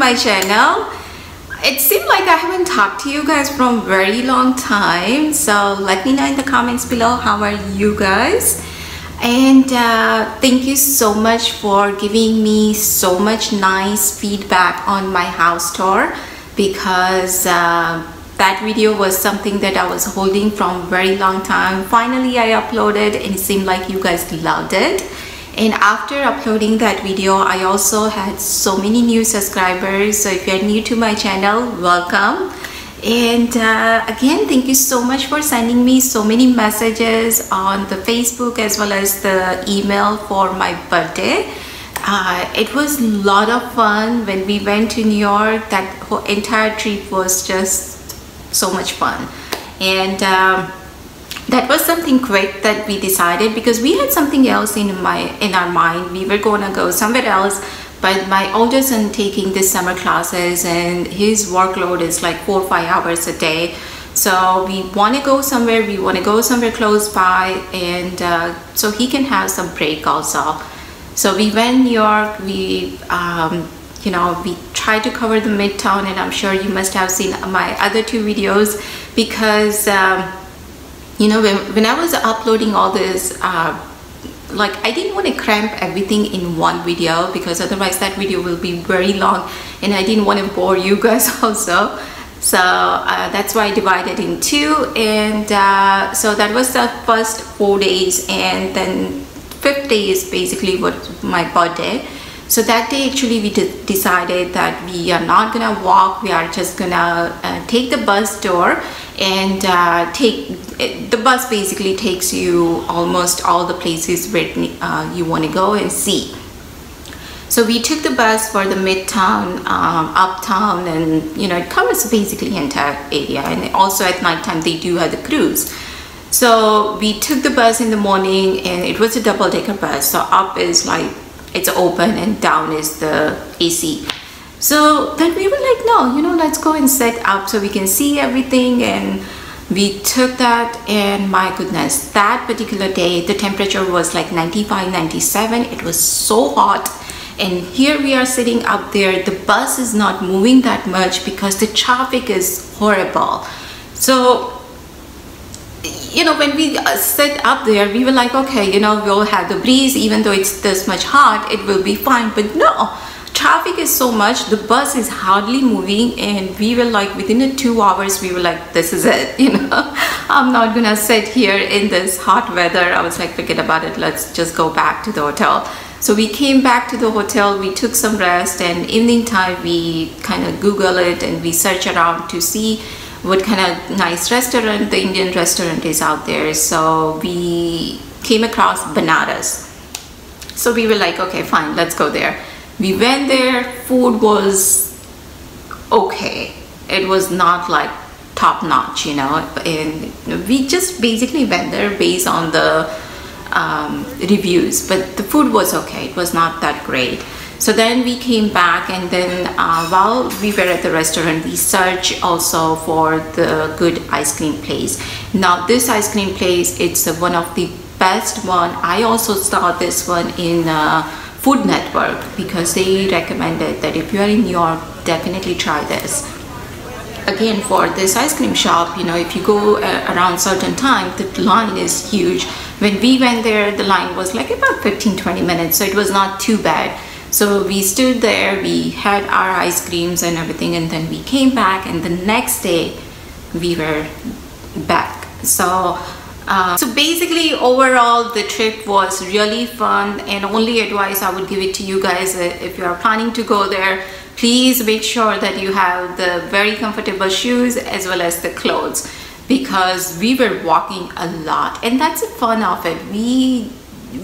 my channel. It seemed like I haven't talked to you guys from a very long time, so let me know in the comments below how are you guys. And thank you so much for giving me so much nice feedback on my house tour, because that video was something that I was holding from a very long time. Finally I uploaded and it seemed like you guys loved it. And after uploading that video, I also had so many new subscribers. So if you're new to my channel, welcome. And again, thank you so much for sending me so many messages on the Facebook as well as the email for my birthday. It was a lot of fun when we went to New York. That whole entire trip was just so much fun. And that was something quick that we decided, because we had something else in our mind. We were gonna go somewhere else, but my oldest son taking this summer classes and his workload is like 4 or 5 hours a day. So we want to go somewhere. We want to go somewhere close by, and so he can have some break also. So we went New York. We you know, we tried to cover the Midtown, and I'm sure you must have seen my other 2 videos, because you know, when I was uploading all this, like I didn't want to cramp everything in one video, because otherwise that video will be very long and I didn't want to bore you guys also. So that's why I divided in 2. And so that was the first 4 days, and then 5th day is basically what my birthday. So that day actually we decided that we are not gonna walk, we are just gonna take the bus tour. And the bus basically takes you almost all the places where you want to go and see. So we took the bus for the Midtown, Uptown, and you know, it covers basically entire area. And also at nighttime they do have the cruise. So we took the bus in the morning, and it was a double-decker bus. So up is like it's open and down is the AC. So then we were like, no, you know, let's go and set up so we can see everything. And we took that, and my goodness, that particular day the temperature was like 95, 97. It was so hot. And here we are sitting up there. The bus is not moving that much because the traffic is horrible. So, you know, when we set up there, we were like, okay, you know, we'll have the breeze. Even though it's this much hot, it will be fine. But no, traffic is so much, the bus is hardly moving. And we were like, within 2 hours we were like, this is it, you know, I'm not gonna sit here in this hot weather. I was like, forget about it, let's just go back to the hotel. So we came back to the hotel, we took some rest, and evening time we kind of Google it and we search around to see what kind of nice restaurant, the Indian restaurant is out there. So we came across Banaras. So we were like, okay, fine, let's go there. We went there. Food was okay. It was not like top notch, you know, and we just basically went there based on the reviews, but the food was okay. It was not that great. So then we came back, and then while we were at the restaurant, we searched also for the good ice cream place. Now this ice cream place, it's one of the best one. I also saw this one in Food Network, because they recommended that if you are in New York, definitely try this. Again, for this ice cream shop, you know, if you go around certain time, the line is huge. When we went there, the line was like about 15-20 minutes, so it was not too bad. So we stood there, we had our ice creams and everything, and then we came back, and the next day we were back. So basically overall the trip was really fun, and only advice I would give it to you guys, if you are planning to go there, please make sure that you have the very comfortable shoes as well as the clothes, because we were walking a lot, and that's the fun of it.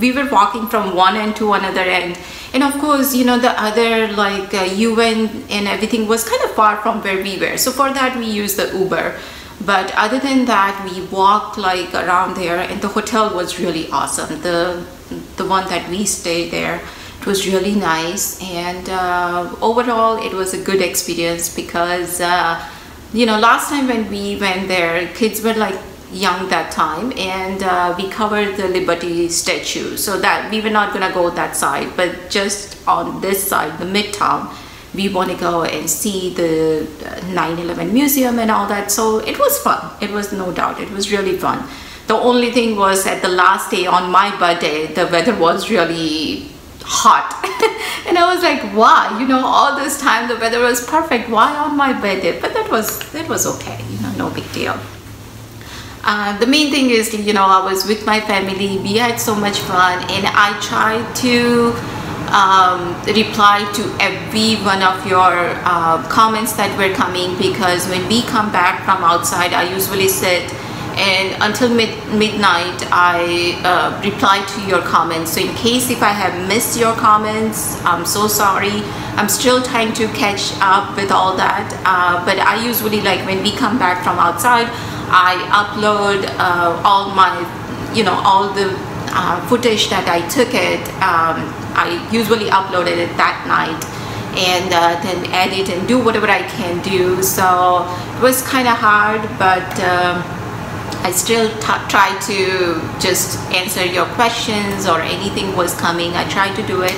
We were walking from one end to another end, and of course, you know, the other like UN and everything was kind of far from where we were, so for that we used the Uber. But other than that, we walked like around there, and the hotel was really awesome. The one that we stayed there, it was really nice, and overall it was a good experience, because you know, last time when we went there, kids were like young that time, and we covered the Liberty statue, so that we were not gonna go that side, but just on this side, the Midtown, we want to go and see the 9/11 museum and all that. So it was fun. It was, no doubt, it was really fun. The only thing was, at the last day on my birthday, the weather was really hot. And I was like, why? You know, all this time the weather was perfect. Why on my birthday? But that was okay. You know, no big deal. The main thing is, you know, I was with my family. We had so much fun, and I tried to reply to every one of your comments that were coming, because when we come back from outside, I usually sit and until midnight I reply to your comments. So in case if I have missed your comments, I'm so sorry. I'm still trying to catch up with all that, but I usually, like, when we come back from outside, I upload all my, you know, all the footage that I took it. I usually uploaded it that night, and then edit and do whatever I can do. So it was kind of hard, but I still try to just answer your questions, or anything was coming, I tried to do it.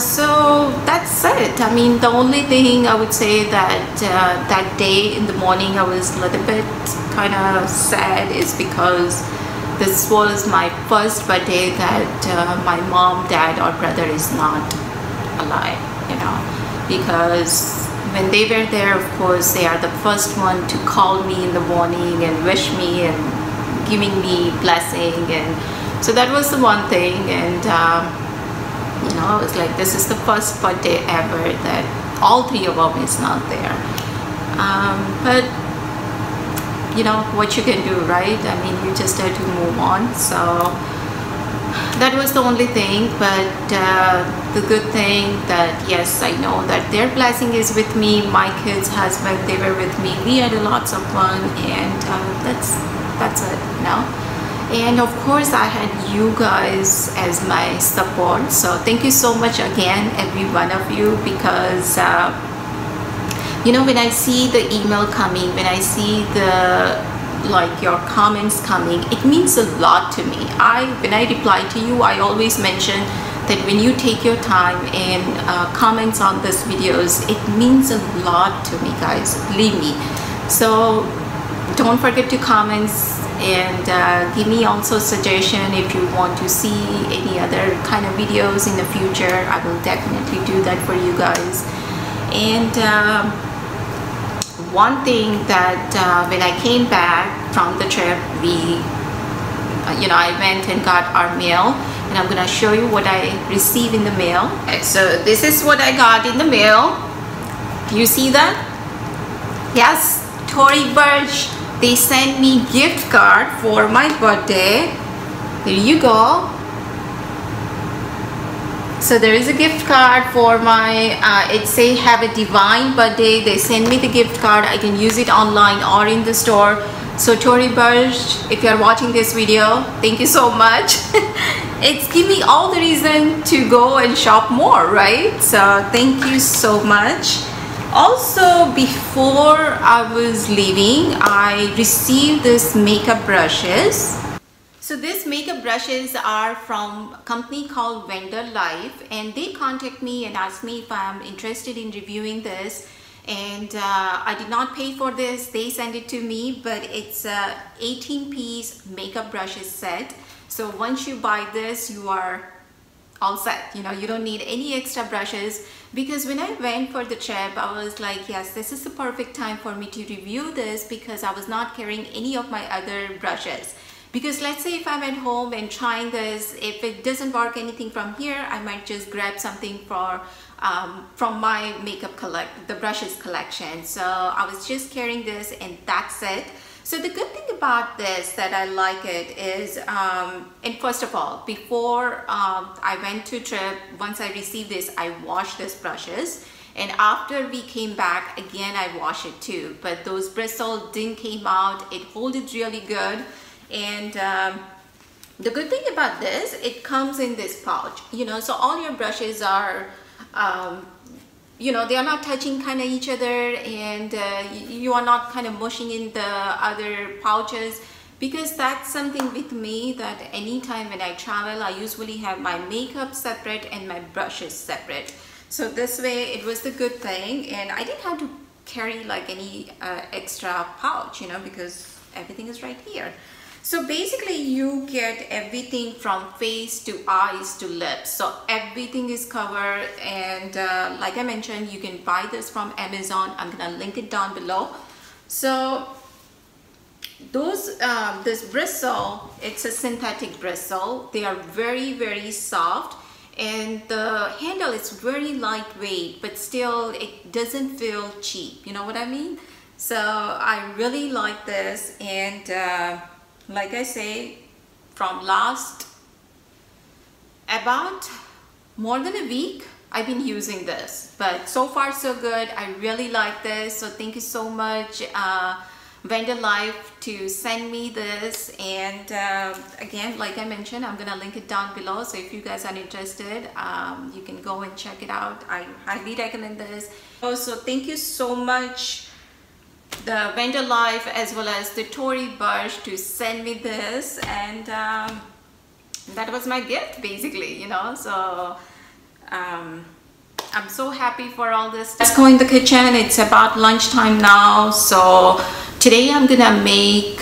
So that's it. I mean, the only thing I would say that that day in the morning I was a little bit kind of sad is because this was my first birthday that my mom, dad, or brother is not alive, you know, because when they were there, of course, they are the first one to call me in the morning and wish me and giving me blessing. And so that was the one thing. And you know, I was like, this is the first birthday ever that all three of them is not there. But you know what you can do, right? I mean, you just have to move on. So that was the only thing. But the good thing that, yes, I know that their blessing is with me. My kids' husband, they were with me. We had lots of fun, and that's it, you know. And of course, I had you guys as my support. So thank you so much again, every one of you, because you know, when I see the email coming, when I see the, like, your comments coming, it means a lot to me. When I reply to you, I always mention that when you take your time and comments on these videos, it means a lot to me, guys, believe me. So don't forget to comment, and give me also suggestion if you want to see any other kind of videos in the future. I will definitely do that for you guys. And one thing that when I came back from the trip, you know, I went and got our mail, and I'm gonna show you what I received in the mail. Okay, so this is what I got in the mail. You see that? Yes, Tory Burch, they sent me gift card for my birthday. There you go. So there is a gift card for my, it say have a divine birthday. They send me the gift card. I can use it online or in the store. So Tory Burch, if you're watching this video, thank you so much. It's give me all the reason to go and shop more, right? So thank you so much. Also, before I was leaving, I received this makeup brushes. So these makeup brushes are from a company called Vendor Life, and they contact me and ask me if I'm interested in reviewing this. And I did not pay for this, they send it to me, but it's a 18-piece makeup brushes set. So once you buy this, you are all set. You know, you don't need any extra brushes, because when I went for the trip, I was like, yes, this is the perfect time for me to review this, because I was not carrying any of my other brushes. Because let's say if I'm at home and trying this, if it doesn't work anything from here, I might just grab something for from my makeup the brushes collection. So I was just carrying this, and that's it. So the good thing about this that I like it is, and first of all, before I went to trip, once I received this, I washed these brushes. And after we came back, again, I washed it too. But those bristles didn't came out. It holds it really good. And the good thing about this, it comes in this pouch, you know, so all your brushes are, you know, they are not touching kind of each other, and you are not kind of mushing in the other pouches, because that's something with me that anytime when I travel, I usually have my makeup separate and my brushes separate. So this way it was the good thing, and I didn't have to carry like any extra pouch, you know, because everything is right here. So basically you get everything from face to eyes to lips, so everything is covered. And like I mentioned, you can buy this from Amazon. I'm gonna link it down below. So those this bristle, it's a synthetic bristle. They are very soft, and the handle is very lightweight, but still it doesn't feel cheap, you know what I mean? So I really like this. And like I say, from last about more than a week I've been using this, but so far so good. I really like this. So thank you so much Vendor Life to send me this. And again, like I mentioned, I'm gonna link it down below, so if you guys are interested, you can go and check it out. I highly recommend this. Also, thank you so much the Vendor Life as well as the Tory Bush to send me this. And that was my gift basically, you know. So I'm so happy for all this. Let's go in the kitchen. It's about lunchtime now. So today I'm gonna make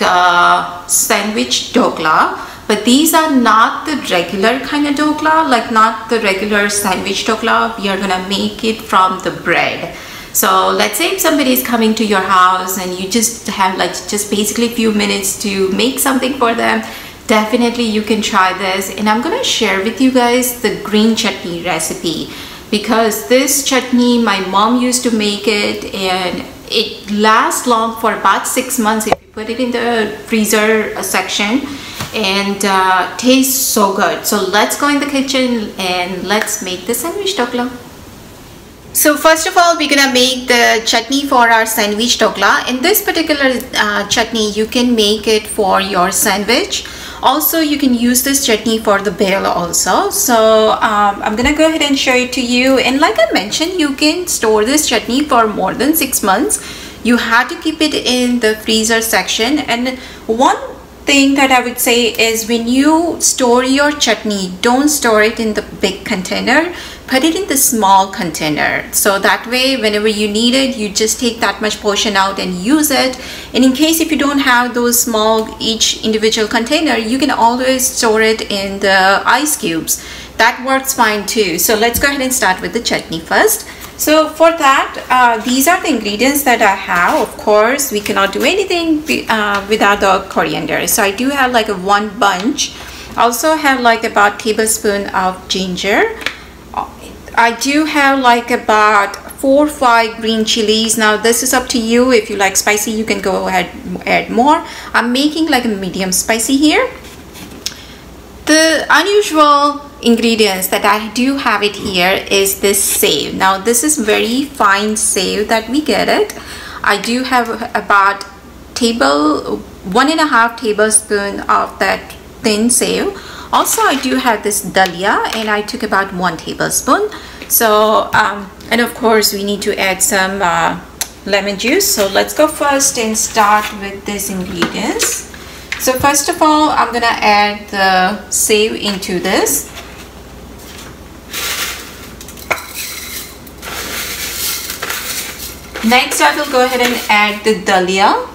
sandwich dhokla, but these are not the regular kind of dhokla, like not the regular sandwich dhokla. We are gonna make it from the bread. So let's say if somebody is coming to your house and you just have like just basically a few minutes to make something for them, definitely you can try this. And I'm gonna share with you guys the green chutney recipe, because this chutney my mom used to make it, and it lasts long for about 6 months if you put it in the freezer section, and tastes so good. So let's go in the kitchen and let's make the sandwich dhokla. So first of all, we're gonna make the chutney for our sandwich dhokla. In this particular chutney, you can make it for your sandwich. Also, you can use this chutney for the bale also. So I'm gonna go ahead and show it to you. And like I mentioned, you can store this chutney for more than 6 months. You have to keep it in the freezer section. And one thing that I would say is, when you store your chutney, don't store it in the big container. Put it in the small container, so that way whenever you need it, you just take that much portion out and use it. And in case if you don't have those small each individual container, you can always store it in the ice cubes. That works fine too. So let's go ahead and start with the chutney first. So for that, these are the ingredients that I have. Of course, we cannot do anything without the coriander. So I do have like a 1 bunch. Also have like about tablespoon of ginger. I do have like about 4 or 5 green chilies. Now this is up to you. If you like spicy, you can go ahead add more. I'm making like a medium spicy here. The unusual ingredients that I do have it here is this save. Now this is very fine save that we get it. I do have about 1.5 tablespoon of that thin sev. Also, I do have this Daliya, and I took about 1 tablespoon. So, and of course, we need to add some lemon juice. So let's go first and start with these ingredients. So first of all, I'm gonna add the sev into this. Next, I will go ahead and add the Daliya.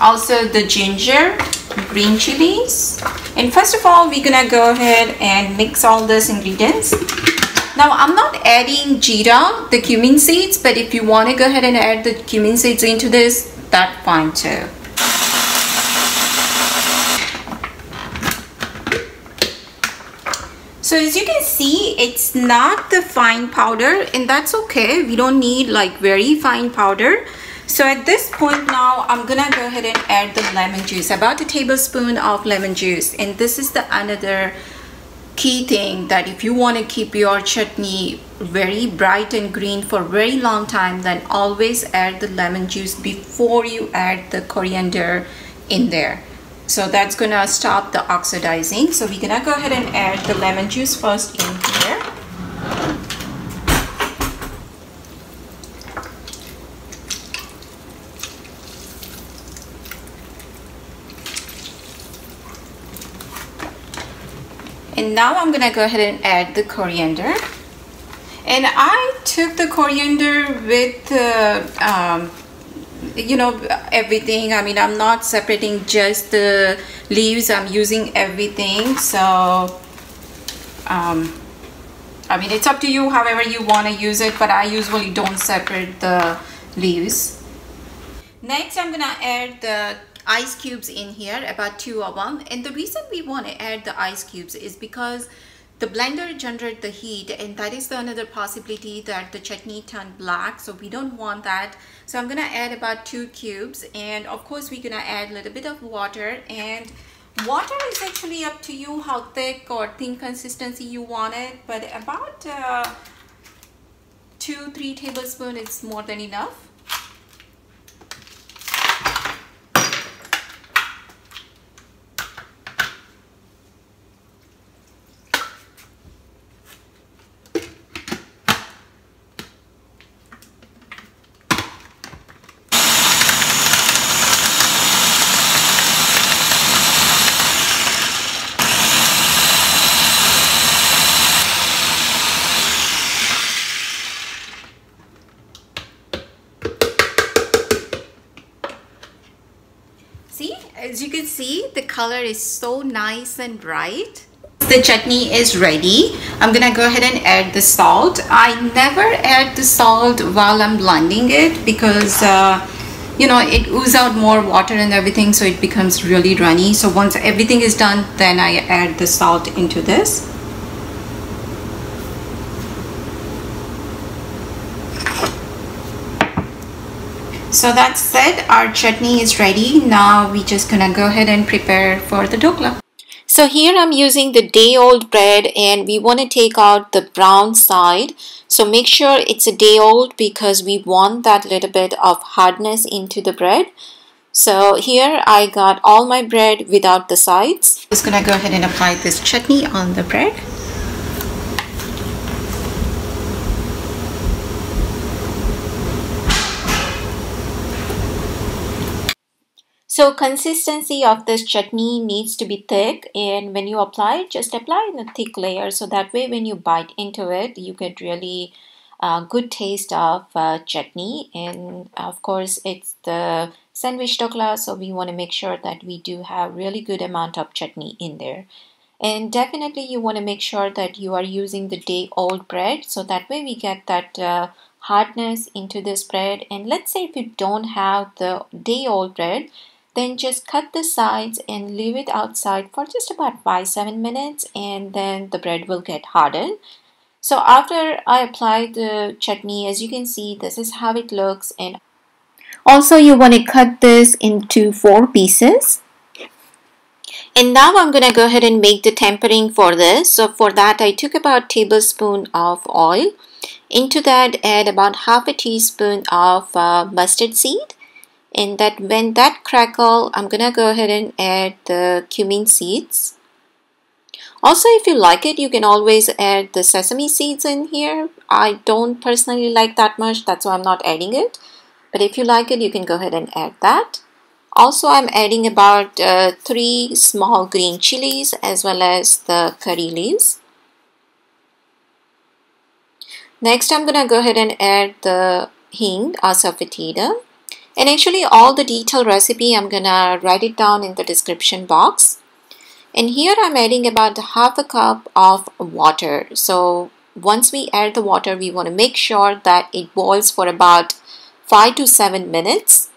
Also the ginger, green chilies. And first of all, we're gonna go ahead and mix all these ingredients. Now I'm not adding jeera, the cumin seeds, but if you want to go ahead and add the cumin seeds into this, that's fine too. So as you can see, it's not the fine powder, and that's okay. We don't need like very fine powder. So at this point now, I'm gonna go ahead and add the lemon juice, about a tablespoon of lemon juice. And this is the another key thing, that if you want to keep your chutney very bright and green for a very long time, then always add the lemon juice before you add the coriander in there. So that's gonna stop the oxidizing. So we're gonna go ahead and add the lemon juice first in here. And now I'm gonna go ahead and add the coriander. And I took the coriander with you know, everything. I mean, I'm not separating just the leaves, I'm using everything. So I mean, it's up to you however you want to use it, but I usually don't separate the leaves. Next, I'm gonna add the ice cubes in here, about 2 of them. And the reason we want to add the ice cubes is because the blender generates the heat, and that is the another possibility that the chutney turn black, so we don't want that. So I'm gonna add about 2 cubes, and of course we're gonna add a little bit of water. And water is actually up to you how thick or thin consistency you want it, but about 2-3 tablespoons is more than enough. As you can see, the color is so nice and bright. The chutney is ready. I'm gonna go ahead and add the salt. I never add the salt while I'm blending it because you know, it oozes out more water and everything, so it becomes really runny. So once everything is done, then I add the salt into this. So that's it, our chutney is ready. Now we're just gonna go ahead and prepare for the dhokla. So here I'm using the day-old bread, and we want to take out the brown side. So make sure it's a day-old because we want that little bit of hardness into the bread. So here I got all my bread without the sides. Just gonna go ahead and apply this chutney on the bread. So consistency of this chutney needs to be thick, and when you apply it, just apply in a thick layer, so that way when you bite into it, you get really good taste of chutney. And of course it's the sandwich dhokla, so we want to make sure that we do have really good amount of chutney in there. And definitely you want to make sure that you are using the day-old bread, so that way we get that hardness into this bread. And let's say if you don't have the day-old bread, then just cut the sides and leave it outside for just about 5-7 minutes, and then the bread will get hardened. So after I apply the chutney, as you can see, this is how it looks. And also you want to cut this into 4 pieces. And now I'm going to go ahead and make the tempering for this. So for that I took about a tablespoon of oil. Into that add about half a teaspoon of mustard seed. And that when that crackle, I'm gonna go ahead and add the cumin seeds. Also, if you like it, you can always add the sesame seeds in here. I don't personally like that much, that's why I'm not adding it. But if you like it, you can go ahead and add that. Also, I'm adding about 3 small green chilies as well as the curry leaves. Next, I'm gonna go ahead and add the hing asafoetida. And actually all the detailed recipe I'm gonna write it down in the description box. And here I'm adding about half a cup of water. So once we add the water, we want to make sure that it boils for about 5 to 7 minutes.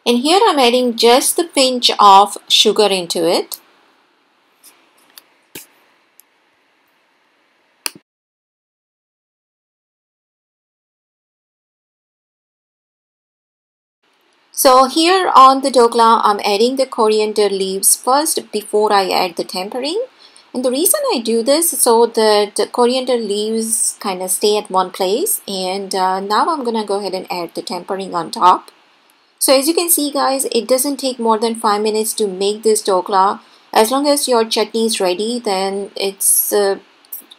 And here I'm adding just the pinch of sugar into it. So here on the dhokla, I'm adding the coriander leaves first before I add the tempering. And the reason I do this is so that the coriander leaves kind of stay at one place. And now I'm going to go ahead and add the tempering on top. So as you can see guys, it doesn't take more than 5 minutes to make this dhokla. As long as your chutney is ready, then it's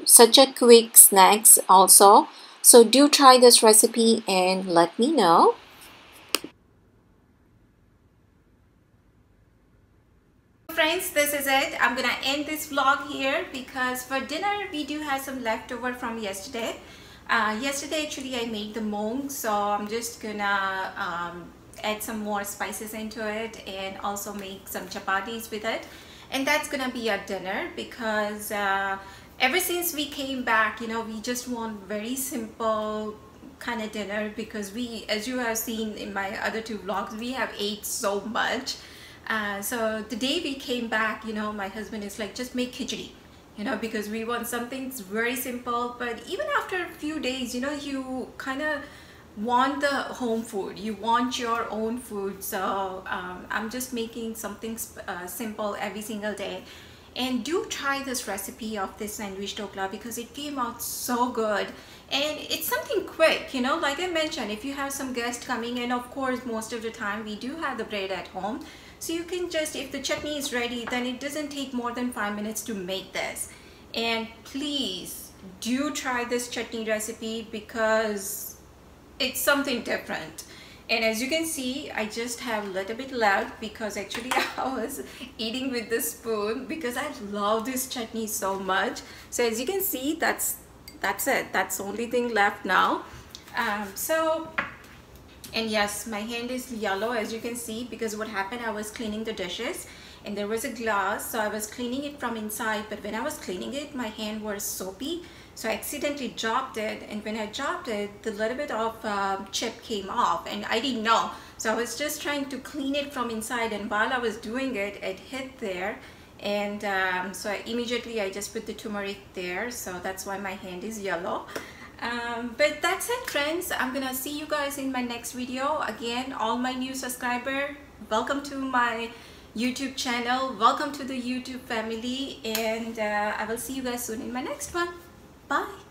such a quick snacks also. So do try this recipe and let me know. friends, this is it. I'm gonna end this vlog here because for dinner we do have some leftover from yesterday. Yesterday actually I made the mung, so I'm just gonna add some more spices into it and also make some chapatis with it, and that's gonna be our dinner because ever since we came back, you know, we just want very simple kind of dinner because we, as you have seen in my other two vlogs, we have ate so much. So the day we came back, you know, my husband is like, just make khichdi, you know, because we want something very simple. But even after a few days, you know, you kind of want the home food, you want your own food. So I'm just making something simple every single day. And do try this recipe of this sandwich dhokla because it came out so good. And it's something quick, you know, like I mentioned, if you have some guests coming in, of course, most of the time we do have the bread at home. So you can just, if the chutney is ready, then it doesn't take more than 5 minutes to make this. And please do try this chutney recipe because it's something different. And as you can see, I just have a little bit left because actually I was eating with the spoon because I love this chutney so much. So as you can see, that's it. That's the only thing left now. And yes, my hand is yellow as you can see because what happened, I was cleaning the dishes and there was a glass, so I was cleaning it from inside, but when I was cleaning it, my hand was soapy, so I accidentally dropped it, and when I dropped it, the little bit of chip came off and I didn't know. So I was just trying to clean it from inside, and while I was doing it, it hit there, and so immediately I just put the turmeric there, so that's why my hand is yellow. But that's it, friends. I'm gonna see you guys in my next video. Again, all my new subscribers, welcome to my YouTube channel, welcome to the YouTube family, and I will see you guys soon in my next one. Bye.